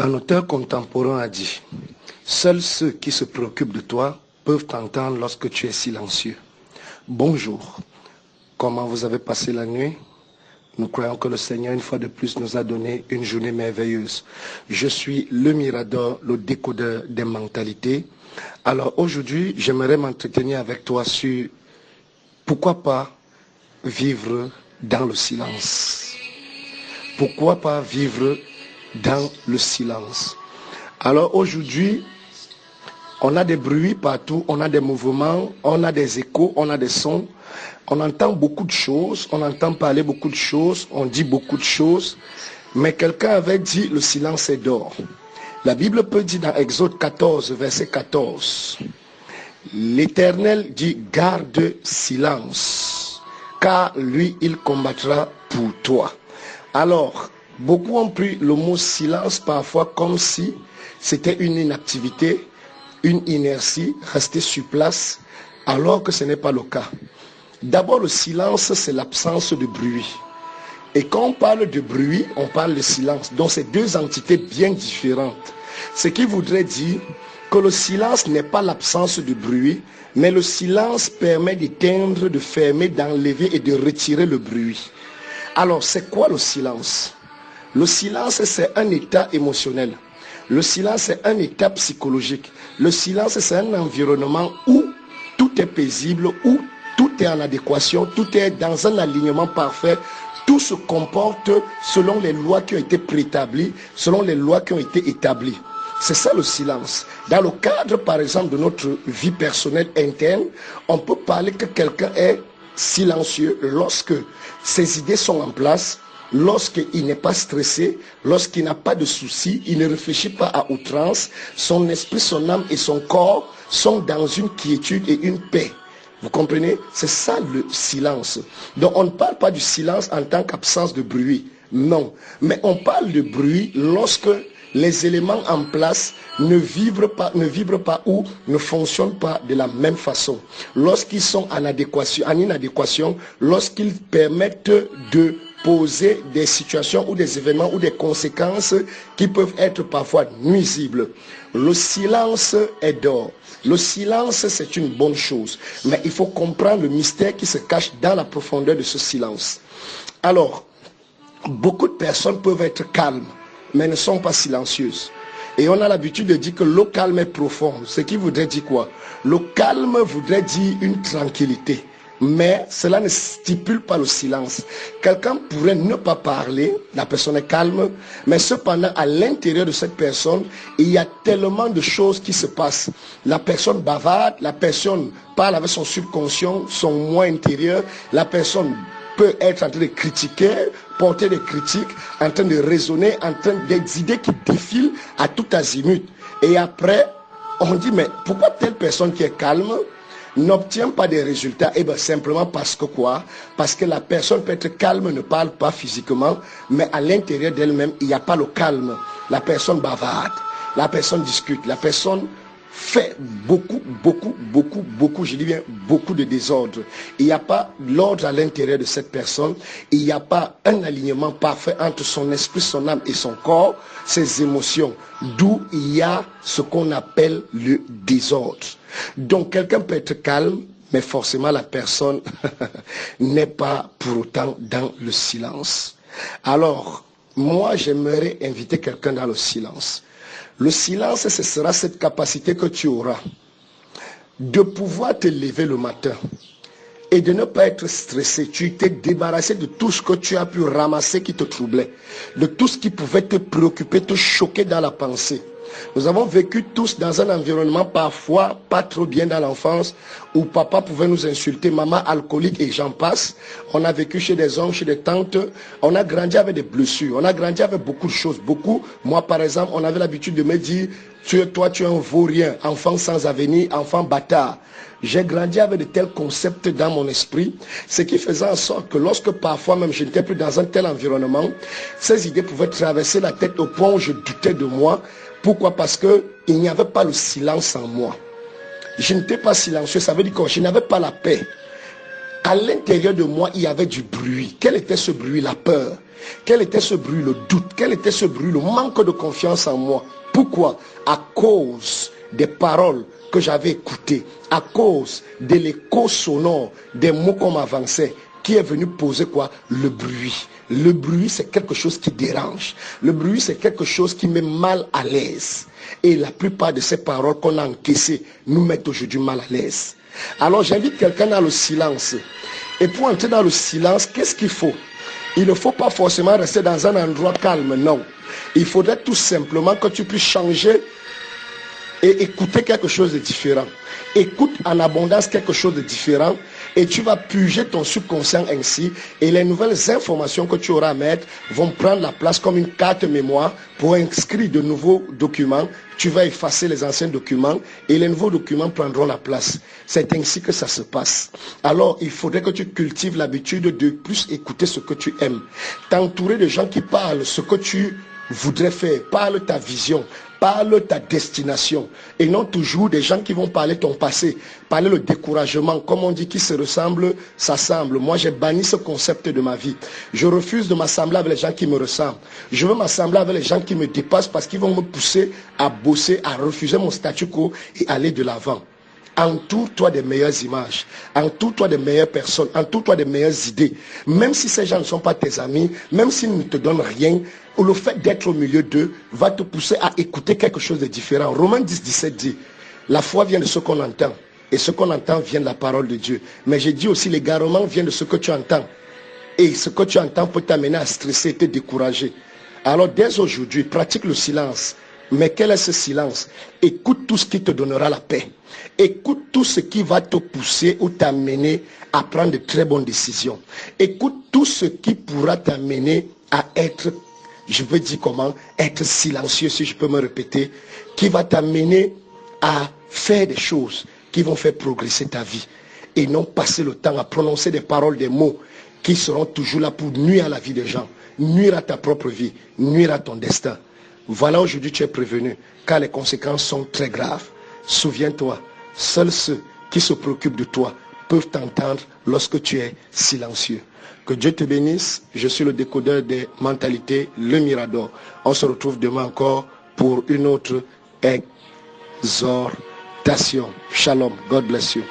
Un auteur contemporain a dit: seuls ceux qui se préoccupent de toi peuvent t'entendre lorsque tu es silencieux. Bonjour, comment vous avez passé la nuit? Nous croyons que le Seigneur, une fois de plus, nous a donné une journée merveilleuse. Je suis le Mirador, le décodeur des mentalités. Alors aujourd'hui, j'aimerais m'entretenir avec toi sur pourquoi pas vivre dans le silence. Pourquoi pas vivre dans le silence? Alors aujourd'hui, on a des bruits partout, on a des mouvements, on a des échos, on a des sons. On entend beaucoup de choses, on entend parler beaucoup de choses, on dit beaucoup de choses. Mais quelqu'un avait dit le silence est d'or. La Bible peut dire dans Exode 14, verset 14, l'Éternel dit garde silence, car lui il combattra pour toi. Alors, beaucoup ont pris le mot silence parfois comme si c'était une inactivité, une inertie, rester sur place, alors que ce n'est pas le cas. D'abord, le silence, c'est l'absence de bruit. Et quand on parle de bruit, on parle de silence. Donc, c'est deux entités bien différentes. Ce qui voudrait dire que le silence n'est pas l'absence de bruit, mais le silence permet d'éteindre, de fermer, d'enlever et de retirer le bruit. Alors, c'est quoi le silence? Le silence, c'est un état émotionnel. Le silence, c'est un état psychologique. Le silence, c'est un environnement où tout est paisible, où tout est en adéquation, tout est dans un alignement parfait. Tout se comporte selon les lois qui ont été préétablies, selon les lois qui ont été établies. C'est ça le silence. Dans le cadre, par exemple, de notre vie personnelle interne, on peut parler que quelqu'un est silencieux lorsque ses idées sont en place, lorsqu'il n'est pas stressé, lorsqu'il n'a pas de soucis, il ne réfléchit pas à outrance, son esprit, son âme et son corps sont dans une quiétude et une paix. Vous comprenez? C'est ça le silence. Donc on ne parle pas du silence en tant qu'absence de bruit. Non. Mais on parle de bruit lorsque les éléments en place ne vibrent pas ou ne fonctionnent pas de la même façon. Lorsqu'ils sont en inadéquation, lorsqu'ils permettent de poser des situations ou des événements ou des conséquences qui peuvent être parfois nuisibles. Le silence est d'or. Le silence, c'est une bonne chose. Mais il faut comprendre le mystère qui se cache dans la profondeur de ce silence. Alors, beaucoup de personnes peuvent être calmes, mais ne sont pas silencieuses. Et on a l'habitude de dire que le calme est profond. Ce qui voudrait dire quoi? Le calme voudrait dire une tranquillité. Mais cela ne stipule pas le silence. Quelqu'un pourrait ne pas parler, la personne est calme, mais cependant à l'intérieur de cette personne, il y a tellement de choses qui se passent. La personne bavarde, la personne parle avec son subconscient, son moi intérieur, la personne peut être en train de critiquer, porter des critiques, en train de raisonner, en train des idées qui défilent à tout azimut. Et après, on dit, mais pourquoi telle personne qui est calme n'obtient pas des résultats? Et bien simplement parce que quoi? Parce que la personne peut être calme, ne parle pas physiquement, mais à l'intérieur d'elle-même, il n'y a pas le calme. La personne bavarde, la personne discute, la personne fait beaucoup, je dis bien beaucoup de désordre. Il n'y a pas l'ordre à l'intérieur de cette personne, il n'y a pas un alignement parfait entre son esprit, son âme et son corps, ses émotions, d'où il y a ce qu'on appelle le désordre. Donc quelqu'un peut être calme, mais forcément la personne n'est pas pour autant dans le silence. Alors, moi j'aimerais inviter quelqu'un dans le silence. Le silence, ce sera cette capacité que tu auras de pouvoir te lever le matin et de ne pas être stressé. Tu t'es débarrassé de tout ce que tu as pu ramasser qui te troublait, de tout ce qui pouvait te préoccuper, te choquer dans la pensée. Nous avons vécu tous dans un environnement parfois pas trop bien dans l'enfance, où papa pouvait nous insulter, maman alcoolique et j'en passe. On a vécu chez des oncles, chez des tantes, on a grandi avec des blessures, on a grandi avec beaucoup de choses, beaucoup. Moi par exemple, on avait l'habitude de me dire, toi tu es un vaurien, enfant sans avenir, enfant bâtard. J'ai grandi avec de tels concepts dans mon esprit, ce qui faisait en sorte que lorsque parfois même je n'étais plus dans un tel environnement, ces idées pouvaient traverser la tête au point où je doutais de moi. Pourquoi? Parce qu'il n'y avait pas le silence en moi. Je n'étais pas silencieux, ça veut dire que je n'avais pas la paix. À l'intérieur de moi, il y avait du bruit. Quel était ce bruit? La peur. Quel était ce bruit? Le doute. Quel était ce bruit? Le manque de confiance en moi. Pourquoi? À cause des paroles que j'avais écoutées, à cause de l'écho sonore des mots qu'on m'avançait, qui est venu poser quoi? Le bruit. Le bruit, c'est quelque chose qui dérange. Le bruit, c'est quelque chose qui met mal à l'aise. Et la plupart de ces paroles qu'on a encaissées nous mettent aujourd'hui mal à l'aise. Alors j'invite quelqu'un dans le silence. Et pour entrer dans le silence, qu'est-ce qu'il faut? Il ne faut pas forcément rester dans un endroit calme, non. Il faudrait tout simplement que tu puisses changer et écouter quelque chose de différent. Écoute en abondance quelque chose de différent et tu vas puger ton subconscient ainsi et les nouvelles informations que tu auras à mettre vont prendre la place comme une carte mémoire pour inscrire de nouveaux documents. Tu vas effacer les anciens documents et les nouveaux documents prendront la place. C'est ainsi que ça se passe. Alors, il faudrait que tu cultives l'habitude de plus écouter ce que tu aimes. T'entourer de gens qui parlent ce que tu voudrais faire, parle ta vision, parle ta destination et non toujours des gens qui vont parler ton passé, parler le découragement, comme on dit qui se ressemble, s'assemble. Moi j'ai banni ce concept de ma vie. Je refuse de m'assembler avec les gens qui me ressemblent. Je veux m'assembler avec les gens qui me dépassent parce qu'ils vont me pousser à bosser, à refuser mon statu quo et aller de l'avant. Entoure-toi des meilleures images, entoure-toi des meilleures personnes, entoure-toi des meilleures idées. Même si ces gens ne sont pas tes amis, même s'ils ne te donnent rien, ou le fait d'être au milieu d'eux va te pousser à écouter quelque chose de différent. Romains 10, 17 dit, la foi vient de ce qu'on entend, et ce qu'on entend vient de la parole de Dieu. Mais j'ai dit aussi, l'égarement vient de ce que tu entends. Et ce que tu entends peut t'amener à stresser et te décourager. Alors dès aujourd'hui, pratique le silence. Mais quel est ce silence? Écoute tout ce qui te donnera la paix. Écoute tout ce qui va te pousser ou t'amener à prendre de très bonnes décisions. Écoute tout ce qui pourra t'amener à être, je veux dire comment, être silencieux, si je peux me répéter, qui va t'amener à faire des choses qui vont faire progresser ta vie. Et non passer le temps à prononcer des paroles, des mots qui seront toujours là pour nuire à la vie des gens, nuire à ta propre vie, nuire à ton destin. Voilà, aujourd'hui tu es prévenu, car les conséquences sont très graves. Souviens-toi, seuls ceux qui se préoccupent de toi peuvent t'entendre lorsque tu es silencieux. Que Dieu te bénisse. Je suis le décodeur des mentalités, le Mirador. On se retrouve demain encore pour une autre exhortation. Shalom. God bless you.